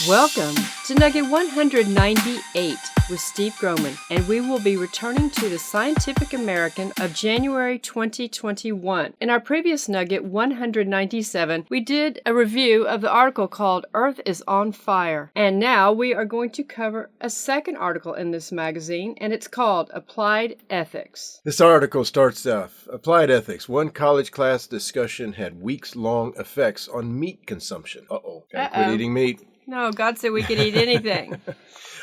Welcome to Nugget 198 with Steve Groman, and we will be returning to the Scientific American of January 2021. In our previous Nugget 197, we did a review of the article called Earth is on Fire, and now we are going to cover a second article in this magazine, and it's called Applied Ethics. This article starts off, Applied Ethics. One college class discussion had weeks-long effects on meat consumption. Gotta quit eating meat. No, God said we could eat anything.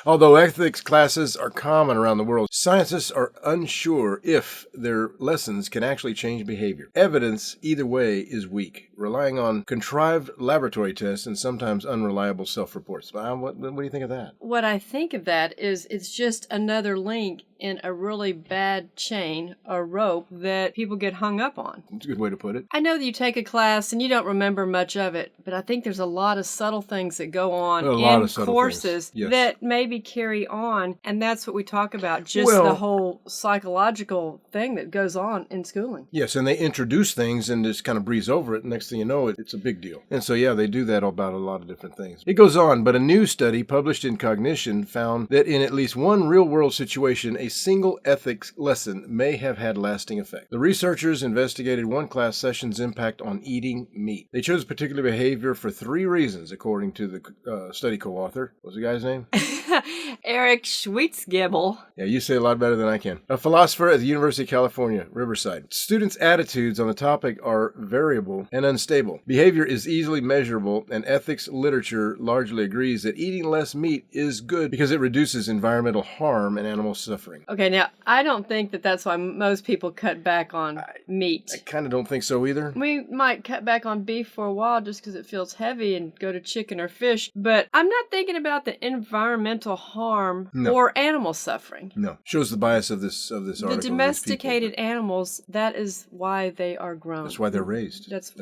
Although ethics classes are common around the world, scientists are unsure if their lessons can actually change behavior. Evidence either way is weak, relying on contrived laboratory tests and sometimes unreliable self-reports. What do you think of that? What I think of that is it's just another link in a really bad chain or rope that people get hung up on. That's a good way to put it. I know that you take a class and you don't remember much of it, but I think there's a lot of subtle things that go on in courses that maybe carry on, and that's what we talk about, just the whole psychological thing that goes on in schooling. Yes, and they introduce things and just kind of breeze over it, and next thing you know, it's a big deal. And so, yeah, they do that about a lot of different things. It goes on, but a new study published in Cognition found that in at least one real-world situation, a single ethics lesson may have had lasting effect. The researchers investigated one class session's impact on eating meat. They chose particular behavior for 3 reasons, according to the study co-author. What's the guy's name? Eric Schwitzgebel. Yeah, you say a lot better than I can. A philosopher at the University of California, Riverside. Students' attitudes on the topic are variable and unstable. Behavior is easily measurable, and ethics literature largely agrees that eating less meat is good because it reduces environmental harm and animal suffering. Okay, now, I don't think that that's why most people cut back on meat. I kind of don't think so either. We might cut back on beef for a while just because it feels heavy and go to chicken or fish, but I'm not thinking about the environmental harm or animal suffering. No. Shows the bias of this article. The domesticated animals, that is why they are grown. That's why they're raised. That's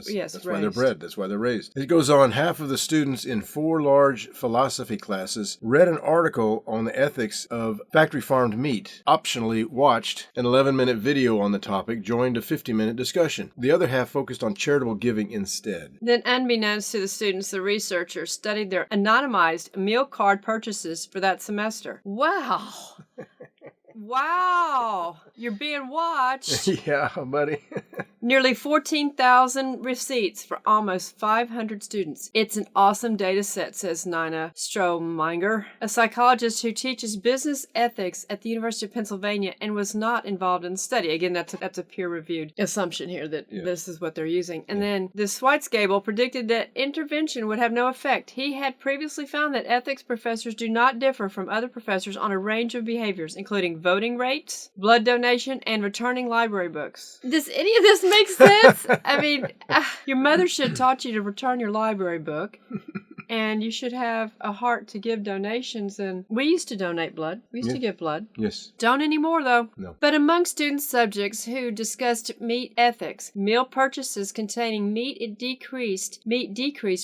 why they're bred. That's why they're raised. It goes on, half of the students in 4 large philosophy classes read an article on the ethics of factory farmed meat, optionally watched an 11-minute video on the topic, joined a 50-minute discussion. The other half focused on charitable giving instead. Then, unbeknownst to the students, the researchers studied their anonymized meal card purchases for that semester. Wow. Wow. You're being watched. Yeah, buddy. Nearly 14,000 receipts for almost 500 students. It's an awesome data set, says Nina Strohminger, a psychologist who teaches business ethics at the University of Pennsylvania and was not involved in the study. Again, that's a peer-reviewed assumption here that this is what they're using. And then the Schwitzgebel predicted that intervention would have no effect. He had previously found that ethics professors do not differ from other professors on a range of behaviors, including voting rates, blood donation, and returning library books. Does any of this make sense? I mean, your mother should have taught you to return your library book. And you should have a heart to give donations. And we used to donate blood. We used to give blood. Yes. Don't anymore, though. No. But among student subjects who discussed meat ethics, meal purchases containing meat decreased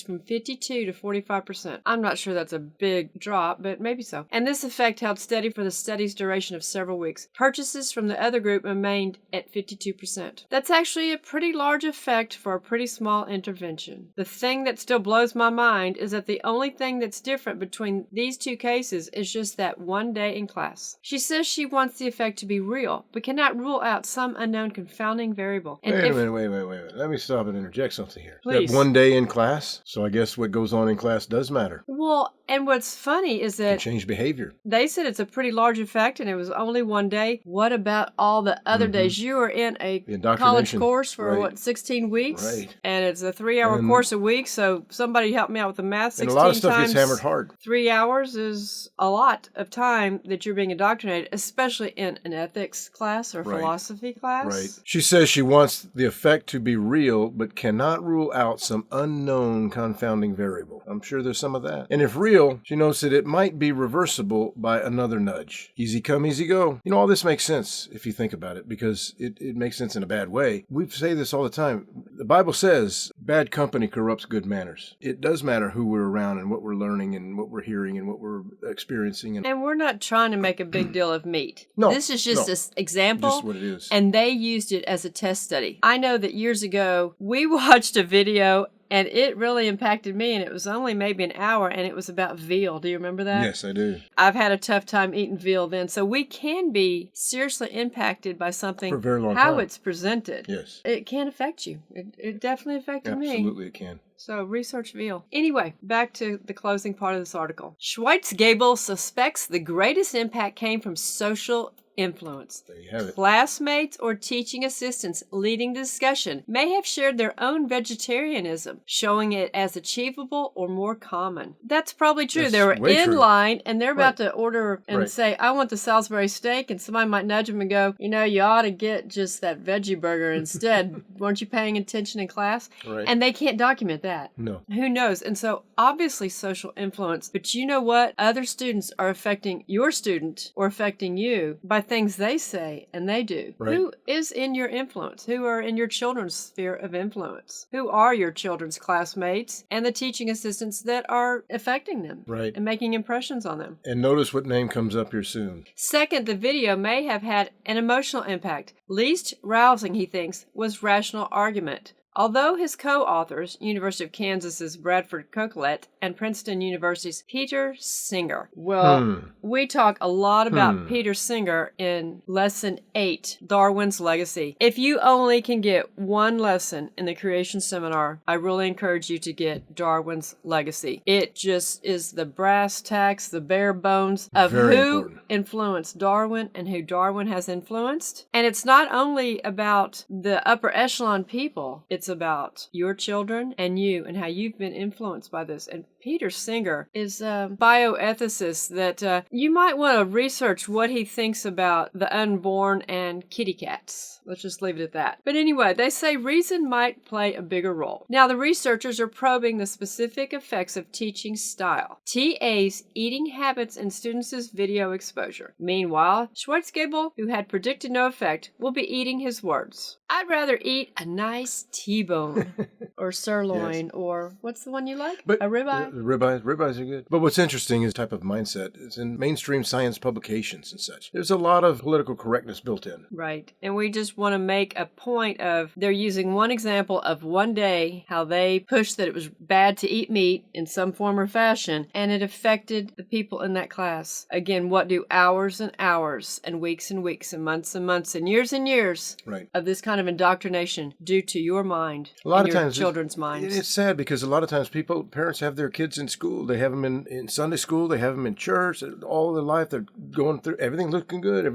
from 52 to 45%. I'm not sure that's a big drop, but maybe so. And this effect held steady for the study's duration of several weeks. Purchases from the other group remained at 52%. That's actually a pretty large effect for a pretty small intervention. The thing that still blows my mind is that the only thing that's different between these 2 cases is just that one day in class. She says she wants the effect to be real, but cannot rule out some unknown confounding variable. And wait a minute. Let me stop and interject something here. Please. That one day in class, so I guess what goes on in class does matter. Well, and what's funny is that change behavior. They said it's a pretty large effect and it was only one day. What about all the other days? You were in a college course for 16 weeks? Right. And it's a 3-hour course a week, so somebody help me out with the math. 16 and a lot of stuff times gets hammered hard. 3 hours is a lot of time that you're being indoctrinated, especially in an ethics class or philosophy class. Right. She says she wants the effect to be real, but cannot rule out some unknown confounding variable. I'm sure there's some of that. And if real, she notes that it might be reversible by another nudge. Easy come, easy go. You know, all this makes sense if you think about it, because it makes sense in a bad way. We say this all the time. The Bible says bad company corrupts good manners. It does matter who we're around and what we're learning and what we're hearing and what we're experiencing. And we're not trying to make a big deal of meat. No. This is just an example. Just what it is. And they used it as a test study. I know that years ago, we watched a video And it really impacted me, and it was only maybe an hour, and it was about veal. Do you remember that? Yes, I do. I've had a tough time eating veal then. So we can be seriously impacted by something, For a very long how time. it's presented. Yes. It can affect you. It definitely affected me. Absolutely it can. So research veal. Anyway, back to the closing part of this article. Schweitz-Gabel suspects the greatest impact came from social influence. There you have it. Classmates or teaching assistants leading the discussion may have shared their own vegetarianism, showing it as achievable or more common. That's probably true. That's They were way in true. line and they're about Right. to order and Right. say, I want the Salisbury steak, and somebody might nudge them and go, you know, you ought to get just that veggie burger instead. Weren't you paying attention in class? Right. And they can't document that. No. Who knows? And so obviously social influence, but you know what? Other students are affecting your student or affecting you by things they say and they do. Right. Who is in your influence? Who are in your children's sphere of influence? Who are your children's classmates and the teaching assistants that are affecting them Right. and making impressions on them? And notice what name comes up here soon. Second, the video may have had an emotional impact. Least rousing, he thinks, was rational argument. Although his co-authors, University of Kansas's Bradford Coquelet and Princeton University's Peter Singer. Well, we talk a lot about Peter Singer in Lesson 8, Darwin's Legacy. If you only can get one lesson in the creation seminar, I really encourage you to get Darwin's Legacy. It just is the brass tacks, the bare bones of Very who important. influenced Darwin and who Darwin has influenced. And it's not only about the upper echelon people, it's about your children and you and how you've been influenced by this. And Peter Singer is a bioethicist that you might want to research what he thinks about the unborn and kitty cats. Let's just leave it at that. But anyway, they say reason might play a bigger role. Now, the researchers are probing the specific effects of teaching style, TA's eating habits, and students' video exposure. Meanwhile, Schweitz-Gabel, who had predicted no effect, will be eating his words. I'd rather eat a nice T-bone or sirloin or what's the one you like? But a ribeye? The ribeyes are good. But what's interesting is type of mindset. It's in mainstream science publications and such. There's a lot of political correctness built in. Right. And we just want to make a point of they're using one example of one day, how they pushed that it was bad to eat meat in some form or fashion, and it affected the people in that class. Again, what do hours and hours and weeks and months and years Right. of this kind of indoctrination do to your mind A lot and of your times children's minds? It's sad because a lot of times parents have their kids in school. They have them in Sunday school. They have them in church. All their life they're going through. Everything's looking good.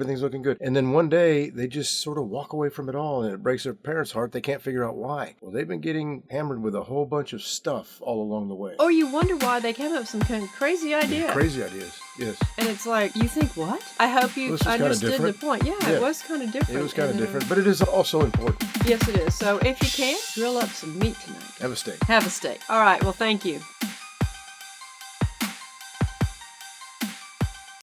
And then one day they just sort of walk away from it all, and it breaks their parents' heart. They can't figure out why. Well, they've been getting hammered with a whole bunch of stuff all along the way. Or you wonder why they came up with some kind of crazy idea. Crazy ideas. Yes. And it's like, you think what? I hope you This is kinda understood the different. point. Yeah, Yeah. it was kind of different. It was kind of And, different, but it is also important. Yes, it is. So if you can, grill up some meat tonight. Have a steak. Have a steak. All right. Well, thank you.